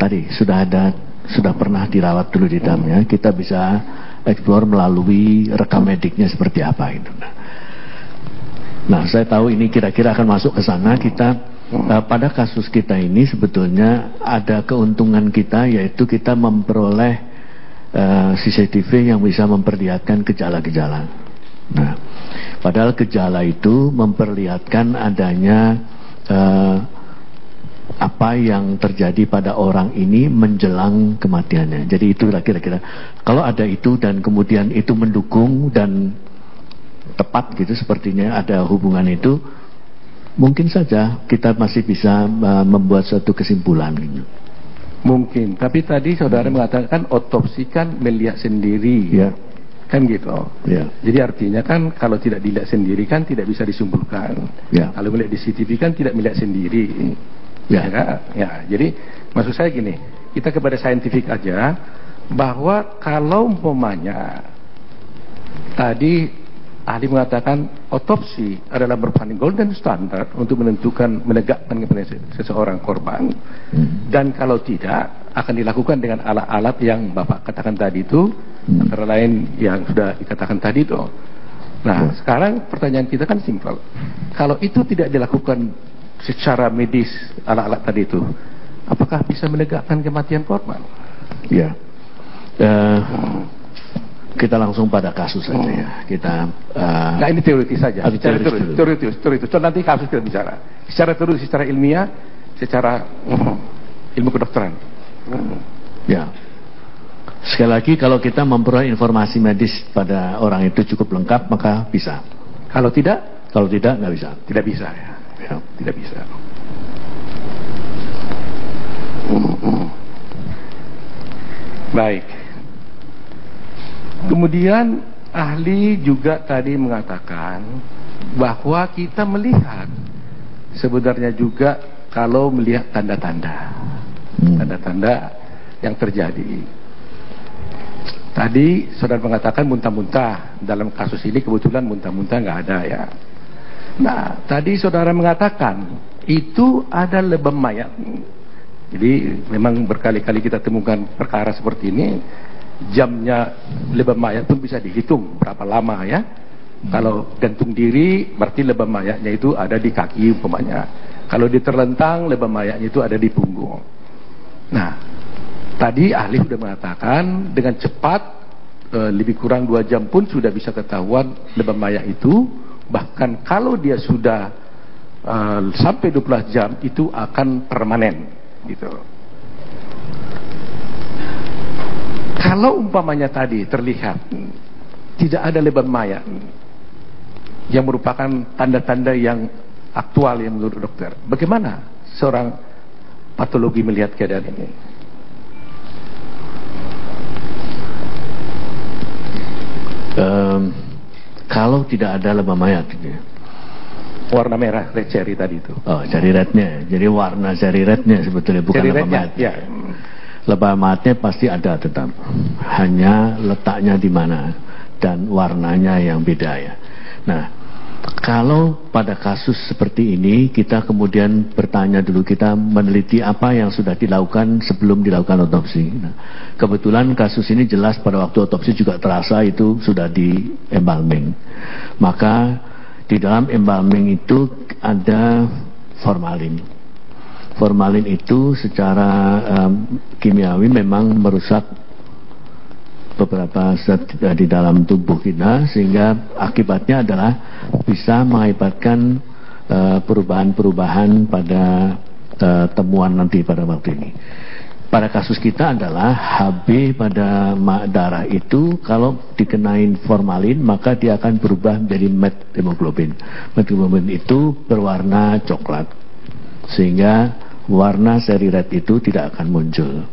tadi sudah pernah dirawat dulu di dalamnya, kita bisa explore melalui rekam mediknya seperti apa itu. Nah, saya tahu ini kira-kira akan masuk ke sana. Kita pada kasus kita ini sebetulnya ada keuntungan kita, yaitu kita memperoleh CCTV yang bisa memperlihatkan gejala-gejala. Nah, padahal gejala itu memperlihatkan adanya apa yang terjadi pada orang ini menjelang kematiannya. Jadi itu kira-kira kalau ada itu dan kemudian itu mendukung dan tepat gitu, sepertinya ada hubungan itu, mungkin saja kita masih bisa membuat suatu kesimpulan gitu. Mungkin, tapi tadi saudara mengatakan otopsi kan melihat sendiri ya, kan gitu ya. Jadi artinya kan kalau tidak dilihat sendiri kan tidak bisa disimpulkan ya. Kalau melihat di CCTV kan tidak melihat sendiri ya. Ya, jadi maksud saya gini, kita kepada saintifik aja, bahwa kalau umpamanya Tadi ahli mengatakan otopsi adalah merupakan golden standard untuk menegakkan kepada seseorang korban. Dan kalau tidak, akan dilakukan dengan alat-alat yang Bapak katakan tadi itu, antara lain yang sudah dikatakan tadi itu. Nah, sekarang pertanyaan kita kan simpel. Kalau itu tidak dilakukan secara medis, alat-alat tadi itu, apakah bisa menegakkan kematian korban? Ya. Kita langsung pada kasus saja ya. Kita nah, ini teoritis saja. Teoritis. So, nanti kasus kita bicara. Secara teoritis, secara ilmiah, secara ilmu kedokteran. Ya. Sekali lagi, kalau kita memperoleh informasi medis pada orang itu cukup lengkap, maka bisa. Kalau tidak? Kalau tidak, nggak bisa. Tidak bisa ya. Tidak bisa. Baik. Kemudian ahli juga tadi mengatakan bahwa kita melihat sebenarnya juga kalau melihat tanda-tanda yang terjadi. Tadi saudara mengatakan muntah-muntah. Dalam kasus ini kebetulan muntah-muntah nggak ada ya. Nah, tadi saudara mengatakan itu ada lebam mayat. Jadi memang berkali-kali kita temukan perkara seperti ini. Jamnya lebam mayat pun bisa dihitung berapa lama ya. Kalau gantung diri berarti lebam mayatnya itu ada di kaki umpamanya. Kalau dia terlentang lebam mayatnya itu ada di punggung. Nah, tadi ahli sudah mengatakan dengan cepat lebih kurang 2 jam pun sudah bisa ketahuan lebam mayat itu. Bahkan kalau dia sudah sampai 12 jam itu akan permanen gitu. Kalau umpamanya tadi terlihat tidak ada lebam mayat yang merupakan tanda-tanda yang aktual yang menurut dokter, bagaimana seorang patologi melihat keadaan ini? Kalau tidak ada lebam mayat gitu ya. Warna merah, red cherry tadi itu. Oh, cherry rednya. Jadi warna cherry rednya sebetulnya bukan lebam mayat. Ya. Lebam mayatnya pasti ada tetap. Hanya letaknya di mana dan warnanya yang beda ya. Nah, kalau pada kasus seperti ini kita kemudian bertanya dulu, kita meneliti apa yang sudah dilakukan sebelum dilakukan otopsi. Nah, kebetulan kasus ini jelas pada waktu otopsi juga terasa itu sudah di embalming. Maka di dalam embalming itu ada formalin. Formalin itu secara kimiawi memang merusak beberapa zat di dalam tubuh kita, sehingga akibatnya adalah bisa mengakibatkan perubahan-perubahan pada temuan nanti pada waktu ini. Pada kasus kita adalah HB pada darah itu kalau dikenain formalin maka dia akan berubah menjadi methemoglobin. Methemoglobin itu berwarna coklat, sehingga warna seri red itu tidak akan muncul.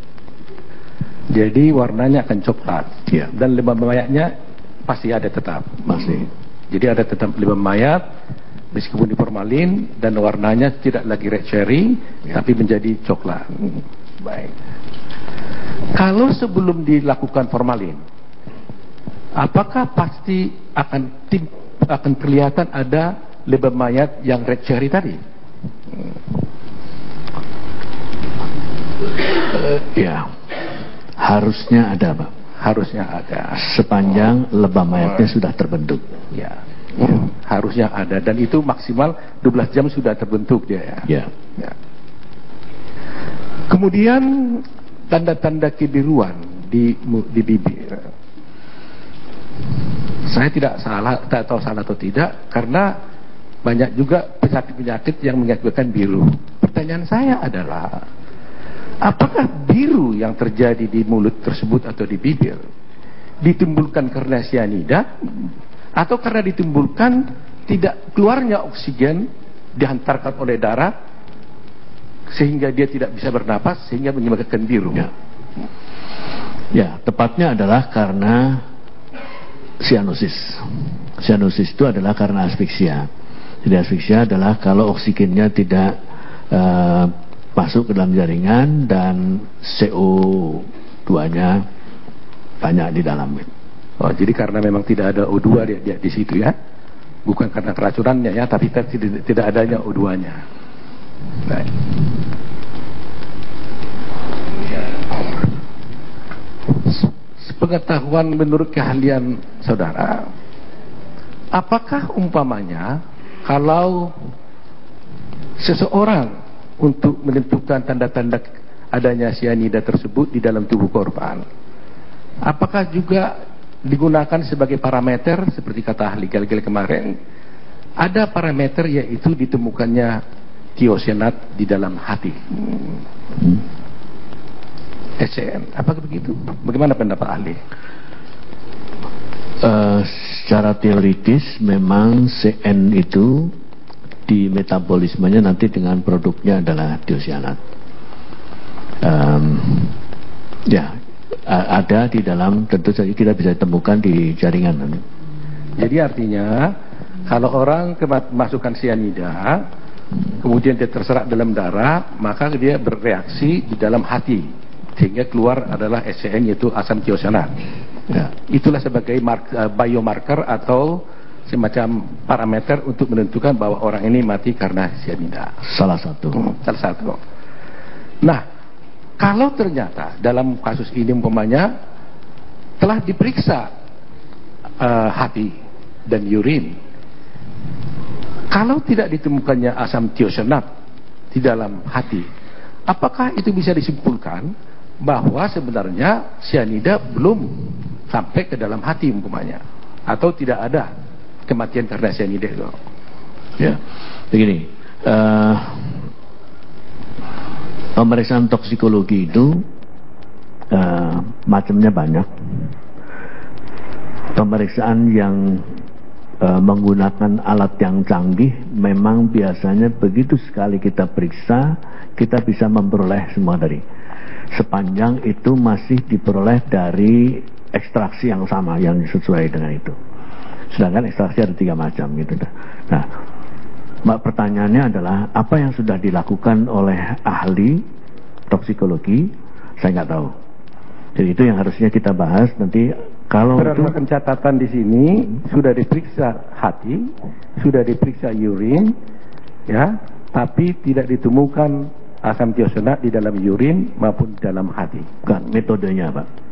Jadi warnanya akan coklat Ya. dan lebam mayatnya pasti ada tetap. Masih. Jadi ada tetap lebam mayat meskipun di formalin dan warnanya tidak lagi red cherry tapi menjadi coklat. Baik. Kalau sebelum dilakukan formalin, apakah pasti akan kelihatan ada lebam mayat yang red cherry tadi? Ya, harusnya ada, Pak. Harusnya ada. Sepanjang lebam mayatnya sudah terbentuk. Ya. Harusnya ada, dan itu maksimal 12 jam sudah terbentuk dia ya. Ya. Kemudian tanda-tanda kebiruan di bibir. Saya tidak tahu salah atau tidak, karena banyak juga penyakit-penyakit yang mengakibatkan biru. Pertanyaan saya adalah, apakah biru yang terjadi di mulut tersebut atau di bibir ditimbulkan karena cyanida atau karena ditimbulkan tidak keluarnya oksigen dihantarkan oleh darah sehingga dia tidak bisa bernapas sehingga menyebabkan biru? Ya, tepatnya adalah karena sianosis. Sianosis itu adalah karena asfiksia. Jadi asfiksia adalah kalau oksigennya tidak masuk ke dalam jaringan dan CO2-nya banyak di dalam. Oh, jadi karena memang tidak ada O2 di situ ya, bukan karena keracurannya ya, tapi tidak adanya O2-nya. Baik. Sepengetahuan menurut keahlian saudara, apakah umpamanya kalau seseorang untuk menentukan tanda-tanda adanya sianida tersebut di dalam tubuh korban, apakah juga digunakan sebagai parameter seperti kata ahli Galgel kemarin, ada parameter yaitu ditemukannya tiosianat di dalam hati, SCN, apakah begitu? Bagaimana pendapat ahli? Secara teoritis memang CN itu di metabolismenya nanti dengan produknya adalah tiosianat. Ya, ada di dalam, tentu saja kita bisa temukan di jaringan nanti. Jadi artinya kalau orang masukkan sianida, kemudian dia terserap dalam darah, maka dia bereaksi di dalam hati, sehingga keluar adalah SCN, yaitu asam tiosianat. Ya, itulah sebagai biomarker atau semacam parameter untuk menentukan bahwa orang ini mati karena sianida. Salah satu. Nah, kalau ternyata dalam kasus ini umpamanya telah diperiksa hati dan urin, kalau tidak ditemukannya asam tiosianat di dalam hati, apakah itu bisa disimpulkan bahwa sebenarnya sianida belum sampai ke dalam hati umpamanya, atau tidak ada kematian karena sianida itu? Ya, begini, pemeriksaan toksikologi itu macamnya banyak. Pemeriksaan yang menggunakan alat yang canggih memang biasanya begitu sekali kita periksa, kita bisa memperoleh semua dari, sepanjang itu masih diperoleh dari ekstraksi yang sama, yang sesuai dengan itu. Sedangkan ekstraksi ada 3 macam gitu. Nah, pertanyaannya adalah apa yang sudah dilakukan oleh ahli toksikologi, saya nggak tahu. Jadi itu yang harusnya kita bahas nanti. Kalau berdasarkan catatan di sini sudah diperiksa hati, sudah diperiksa urin, ya, tapi tidak ditemukan asam tiosianat di dalam urin maupun di dalam hati. Bukan metodenya, Pak.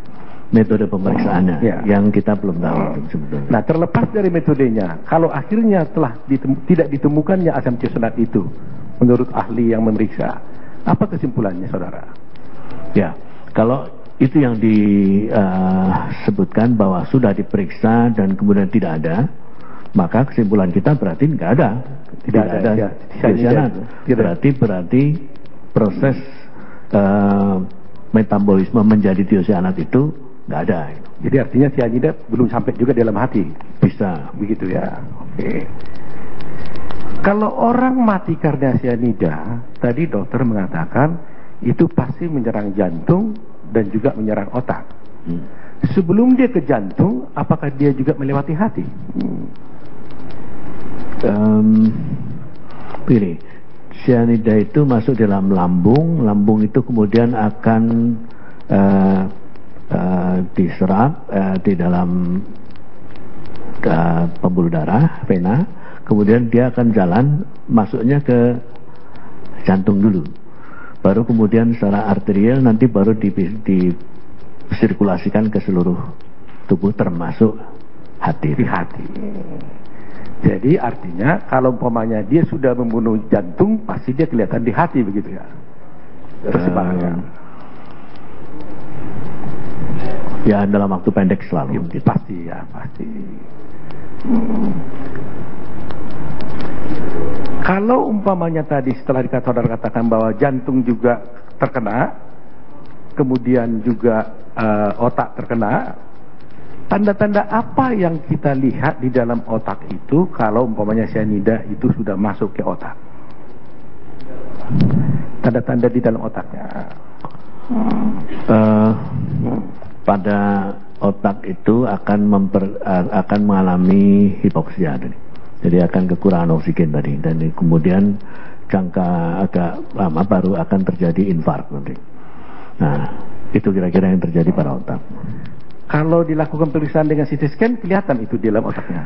Metode pemeriksaannya yang kita belum tahu sebetulnya. Nah, terlepas dari metodenya, kalau akhirnya telah tidak ditemukannya asam tiosianat itu menurut ahli yang memeriksa, apa kesimpulannya, saudara? Ya, kalau itu yang disebutkan bahwa sudah diperiksa dan kemudian tidak ada, maka kesimpulan kita berarti nggak ada, tidak ada tiosianat. Berarti proses metabolisme menjadi tiosianat itu nggak ada. Jadi artinya sianida belum sampai juga dalam hati. Bisa begitu ya. Oke. Kalau orang mati karena sianida, tadi dokter mengatakan itu pasti menyerang jantung dan juga menyerang otak. Sebelum dia ke jantung, apakah dia juga melewati hati? Pilih. Sianida itu masuk dalam lambung, lambung itu kemudian akan diserap di dalam pembuluh darah, vena, kemudian dia akan jalan masuknya ke jantung dulu, baru kemudian secara arterial nanti baru disirkulasikan ke seluruh tubuh termasuk hati. Di hati. Jadi artinya kalau umpamanya dia sudah membunuh jantung, pasti dia kelihatan di hati, begitu ya? Persebarannya. Ya, dalam waktu pendek selalu. Ya, pasti ya, pasti. Kalau umpamanya tadi setelah saudara katakan bahwa jantung juga terkena, kemudian juga otak terkena, tanda-tanda apa yang kita lihat di dalam otak itu kalau umpamanya sianida itu sudah masuk ke otak? Tanda-tanda di dalam otaknya. Pada otak itu akan mengalami hipoksia tadi. Jadi akan kekurangan oksigen tadi, dan kemudian jangka agak lama baru akan terjadi infark nanti. Nah, itu kira-kira yang terjadi pada otak. Kalau dilakukan pemeriksaan dengan CT scan kelihatan itu di dalam otaknya.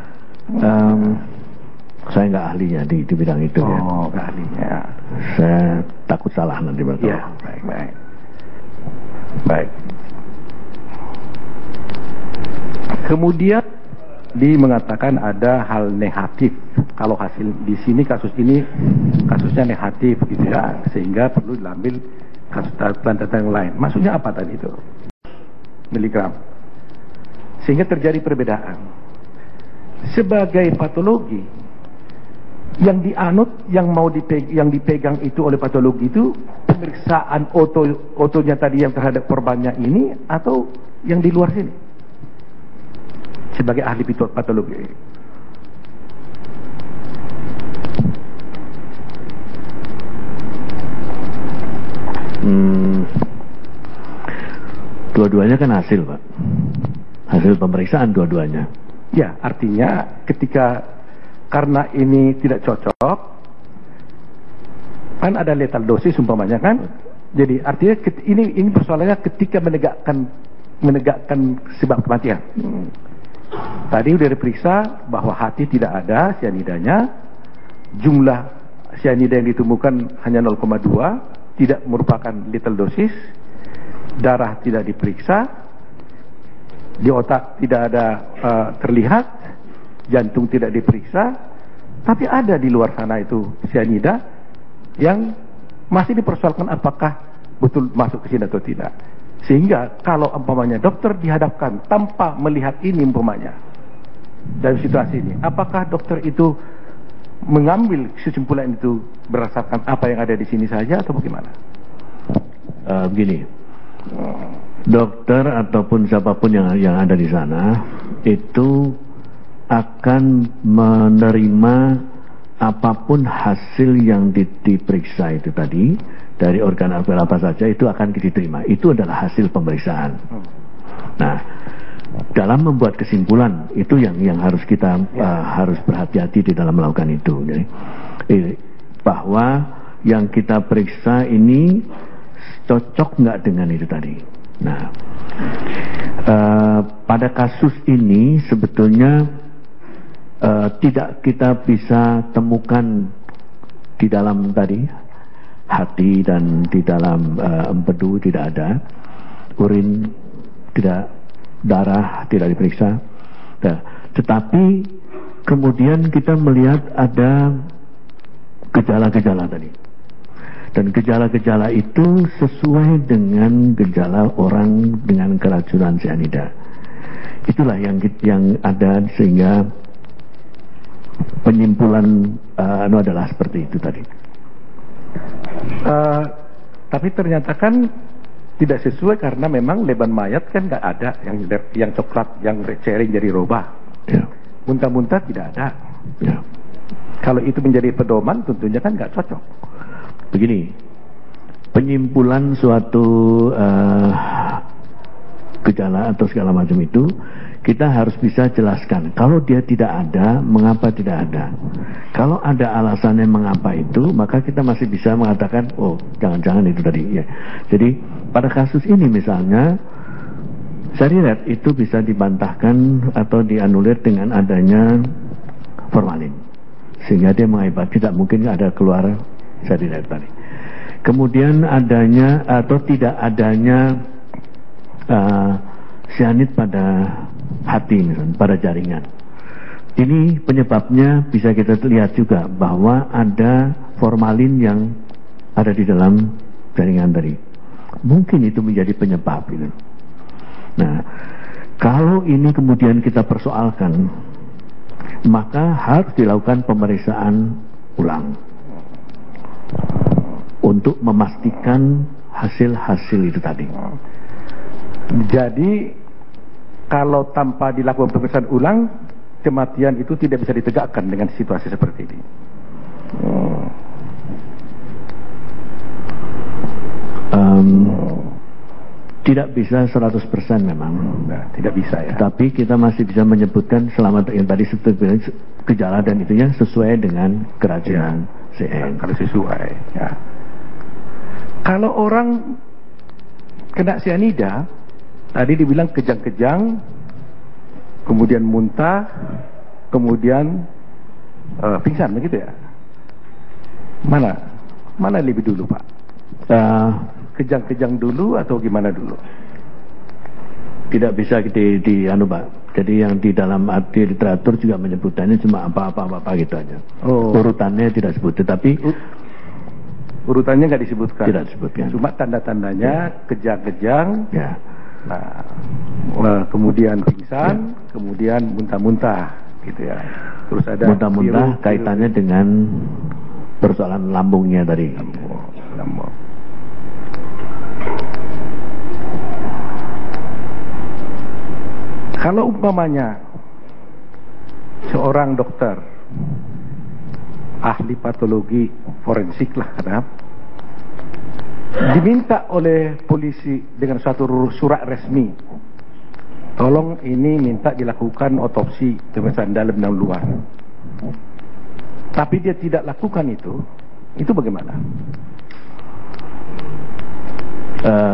Saya nggak ahlinya di bidang itu ya. Oh, nggak ahlinya. Saya takut salah nanti Pak. Iya, baik. Baik. Kemudian mengatakan ada hal negatif. Kalau hasil di sini kasusnya negatif gitu ya, sehingga perlu diambil kasus tanda-tanda yang lain. Maksudnya apa tadi itu? Miligram. Sehingga terjadi perbedaan. Sebagai patologi yang dianut, yang dipegang itu oleh patologi itu pemeriksaan otonya tadi yang terhadap korbannya ini atau yang di luar sini sebagai ahli patologi. Dua-duanya kan hasil Pak, hasil pemeriksaan dua-duanya. Ya, artinya karena ini tidak cocok, kan ada lethal dosis umpamanya kan. Jadi artinya ini persoalannya ketika menegakkan sebab kematian. Tadi sudah diperiksa bahwa hati tidak ada cyanidanya, jumlah cyanida yang ditemukan hanya 0,2, tidak merupakan lethal dosis, darah tidak diperiksa, di otak tidak ada terlihat, jantung tidak diperiksa, tapi ada di luar sana itu cyanida yang masih dipersoalkan apakah betul masuk ke sini atau tidak. Sehingga kalau umpamanya dokter dihadapkan tanpa melihat ini umpamanya dalam situasi ini, apakah dokter itu mengambil kesimpulan itu berdasarkan apa yang ada di sini saja atau bagaimana? Begini, dokter ataupun siapapun yang ada di sana itu akan menerima apapun hasil yang diperiksa itu tadi dari organ apa saja, itu akan diterima. Itu adalah hasil pemeriksaan. Nah, dalam membuat kesimpulan itu yang harus kita harus berhati-hati di dalam melakukan itu. Jadi, bahwa yang kita periksa ini cocok nggak dengan itu tadi. Nah, pada kasus ini sebetulnya tidak kita bisa temukan di dalam tadi hati dan di dalam empedu tidak ada, urin tidak, darah tidak diperiksa. Nah, tetapi kemudian kita melihat ada gejala-gejala tadi, dan gejala-gejala itu sesuai dengan gejala orang dengan keracunan cyanida. Itulah yang ada, sehingga penyimpulan adalah seperti itu tadi. Tapi ternyata kan tidak sesuai karena memang leban mayat kan nggak ada yang coklat, yang cering jadi robah. Ya. Muntah-muntah tidak ada. Ya. Kalau itu menjadi pedoman tentunya kan nggak cocok. Begini, penyimpulan suatu gejala atau segala macam itu kita harus bisa jelaskan. Kalau dia tidak ada, mengapa tidak ada? Kalau ada alasannya mengapa itu, maka kita masih bisa mengatakan, oh jangan-jangan itu tadi. Ya. Jadi pada kasus ini misalnya, syariat itu bisa dibantahkan atau dianulir dengan adanya formalin, sehingga dia mengakibat tidak mungkin ada keluar syariat tadi. Kemudian adanya atau tidak adanya cyanid pada hati misalnya, pada jaringan. Ini penyebabnya bisa kita lihat juga bahwa ada formalin yang ada di dalam jaringan tadi. Mungkin itu menjadi penyebab itu. Nah, kalau ini kemudian kita persoalkan, maka harus dilakukan pemeriksaan ulang untuk memastikan hasil-hasil itu tadi. Jadi kalau tanpa dilakukan pemeriksaan ulang, kematian itu tidak bisa ditegakkan dengan situasi seperti ini. Tidak bisa 100% memang. Nah, tidak bisa ya. Tapi kita masih bisa menyebutkan selama yang tadi seperti gejala dan itunya sesuai dengan keracunan CN. Kalau sesuai ya. Kalau orang kena cyanida Tadi dibilang kejang-kejang, kemudian muntah, kemudian pingsan, begitu ya? Mana lebih dulu, Pak? Kejang-kejang dulu atau gimana dulu? Tidak bisa anu Pak. Jadi yang di dalam arti literatur juga menyebutkannya cuma apa-apa gitu aja. Urutannya tidak disebut, tetapi urutannya nggak disebutkan. Tidak disebutkan. Cuma tanda-tandanya kejang-kejang. Ya. Nah, kemudian pingsan, kemudian muntah-muntah, gitu ya. Terus ada muntah-muntah kaitannya dengan persoalan lambungnya tadi. Lambung. Kalau umpamanya seorang dokter ahli patologi forensik lah, diminta oleh polisi dengan suatu surat resmi, tolong ini minta dilakukan otopsi pemeriksaan dalam dan luar, tapi dia tidak lakukan itu bagaimana?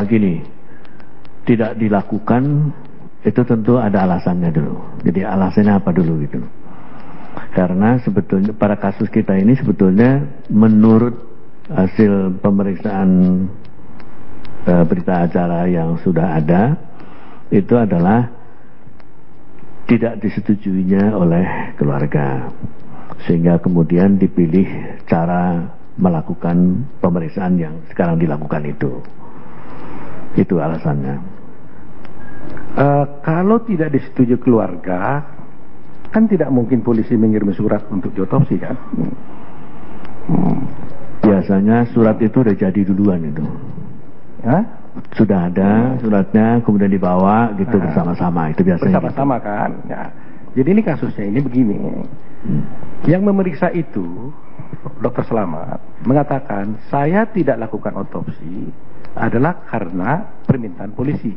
Gini, tidak dilakukan itu tentu ada alasannya dulu. Jadi alasannya apa dulu gitu. Karena sebetulnya pada kasus kita ini sebetulnya menurut hasil pemeriksaan berita acara yang sudah ada, itu adalah tidak disetujuinya oleh keluarga, sehingga kemudian dipilih cara melakukan pemeriksaan yang sekarang dilakukan itu alasannya. Kalau tidak disetujui keluarga, kan tidak mungkin polisi mengirim surat untuk diotopsi, kan? Biasanya surat itu udah jadi duluan itu. Sudah ada suratnya, kemudian dibawa gitu bersama-sama, itu biasanya. Bersama-sama gitu. Kan? Ya. Jadi ini kasusnya ini begini. Yang memeriksa itu, Dokter Selamat mengatakan saya tidak lakukan otopsi adalah karena permintaan polisi.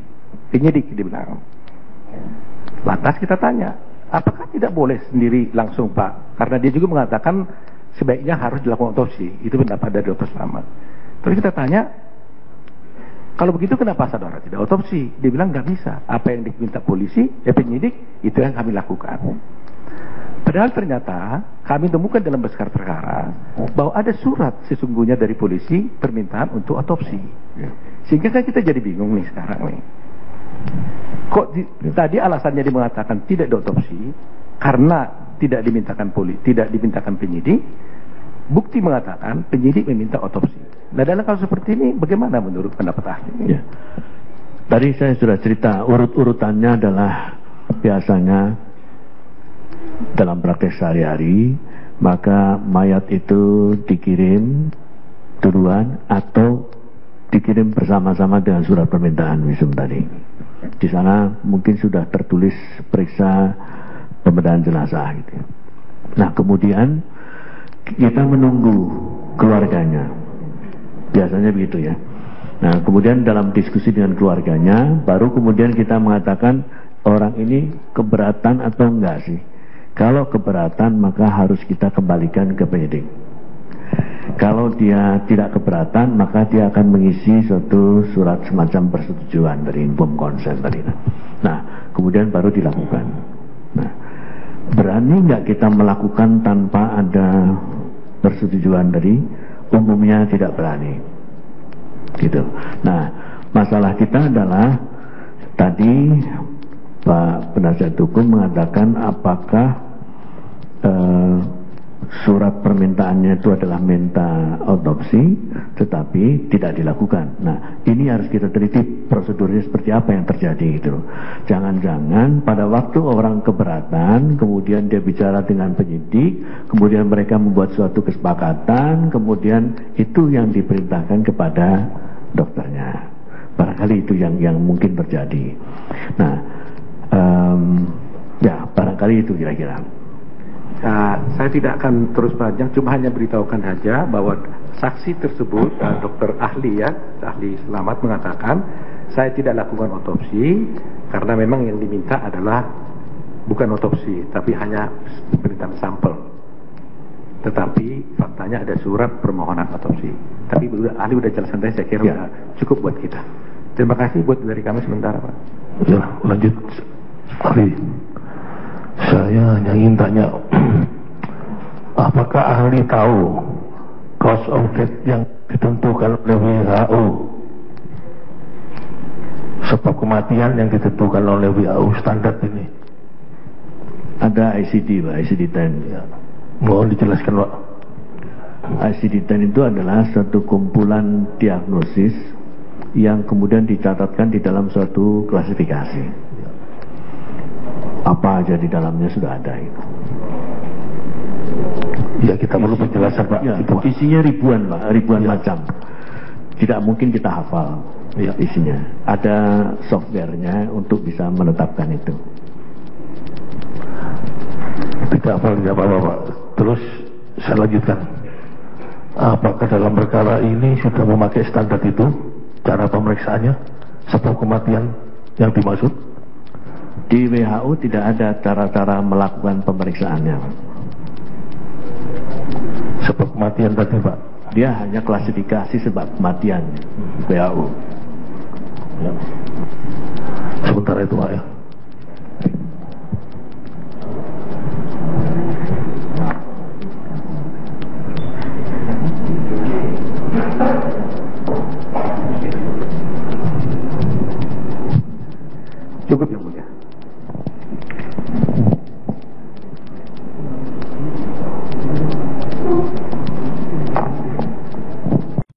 Penyidik dia bilang. Lantas kita tanya, apakah tidak boleh sendiri langsung Pak? Karena dia juga mengatakan sebaiknya harus dilakukan otopsi. Itu pendapat dari Dokter Selamat. Terus kita tanya, kalau begitu kenapa saudara tidak otopsi? Dia bilang nggak bisa. Apa yang diminta polisi, penyidik, itu yang kami lakukan. Padahal ternyata kami temukan dalam berkas perkara bahwa ada surat sesungguhnya dari polisi permintaan untuk otopsi. Sehingga kan kita jadi bingung nih sekarang nih. Kok tadi alasannya dia mengatakan tidak diotopsi karena tidak dimintakan penyidik. Bukti mengatakan penyidik meminta otopsi. Nah dalam kasus seperti ini bagaimana menurut pendapat ahli? Ya. Tadi saya sudah cerita urut-urutannya adalah biasanya dalam praktek sehari-hari maka mayat itu dikirim duluan atau dikirim bersama-sama dengan surat permintaan visum tadi. Di sana mungkin sudah tertulis periksa pembedahan jenazah gitu. Nah kemudian kita menunggu keluarganya, biasanya begitu ya. Nah kemudian dalam diskusi dengan keluarganya baru kemudian kita mengatakan orang ini keberatan atau enggak sih. Kalau keberatan maka harus kita kembalikan ke penyidik. Kalau dia tidak keberatan maka dia akan mengisi suatu surat semacam persetujuan dari informed consent tadi. Nah kemudian baru dilakukan. Nah berani nggak kita melakukan tanpa ada persetujuan dari? Umumnya tidak berani gitu. Nah masalah kita adalah tadi Pak penasihat hukum mengatakan apakah surat permintaannya itu adalah minta otopsi tetapi tidak dilakukan. Nah ini harus kita teliti prosedurnya seperti apa yang terjadi gitu. Jangan-jangan pada waktu orang keberatan kemudian dia bicara dengan penyidik, kemudian mereka membuat suatu kesepakatan, kemudian itu yang diperintahkan kepada dokternya. Barangkali itu yang mungkin terjadi. Nah ya barangkali itu kira-kira. Saya tidak akan terus panjang, cuma hanya beritahukan saja bahwa saksi tersebut, dokter ahli ahli Selamat mengatakan saya tidak lakukan otopsi karena memang yang diminta adalah bukan otopsi, tapi hanya pemberitaan sampel. Tetapi faktanya ada surat permohonan otopsi. Tapi ahli udah jelaskan tadi, saya kira udah cukup buat kita. Terima kasih buat dari kami sementara, Pak. Ya, lanjut. Ahli, saya hanya ingin tanya, apakah ahli tahu cause of death yang ditentukan oleh WHO, sebab kematian yang ditentukan oleh WHO standar ini? Ada ICD, Pak, ICD-10. Ya. Mohon dijelaskan, Pak. ICD-10 itu adalah suatu kumpulan diagnosis yang kemudian dicatatkan di dalam suatu klasifikasi. Apa aja di dalamnya sudah ada itu. Ya, kita perlu penjelasan, Pak. Ya, itu, Pak. Isinya ribuan, Pak, ribuan macam. Tidak mungkin kita hafal isinya. Ada softwarenya untuk bisa menetapkan itu. Tidak hafal, tidak apa-apa, Pak. Terus saya lanjutkan. Apakah dalam perkara ini sudah memakai standar itu, cara pemeriksaannya, sebab kematian yang dimaksud? Di WHO tidak ada cara-cara melakukan pemeriksaannya, Pak. Sebab kematian tadi, Pak. Dia hanya klasifikasi sebab kematian WHO. Ya. Sementara itu, Pak, ya.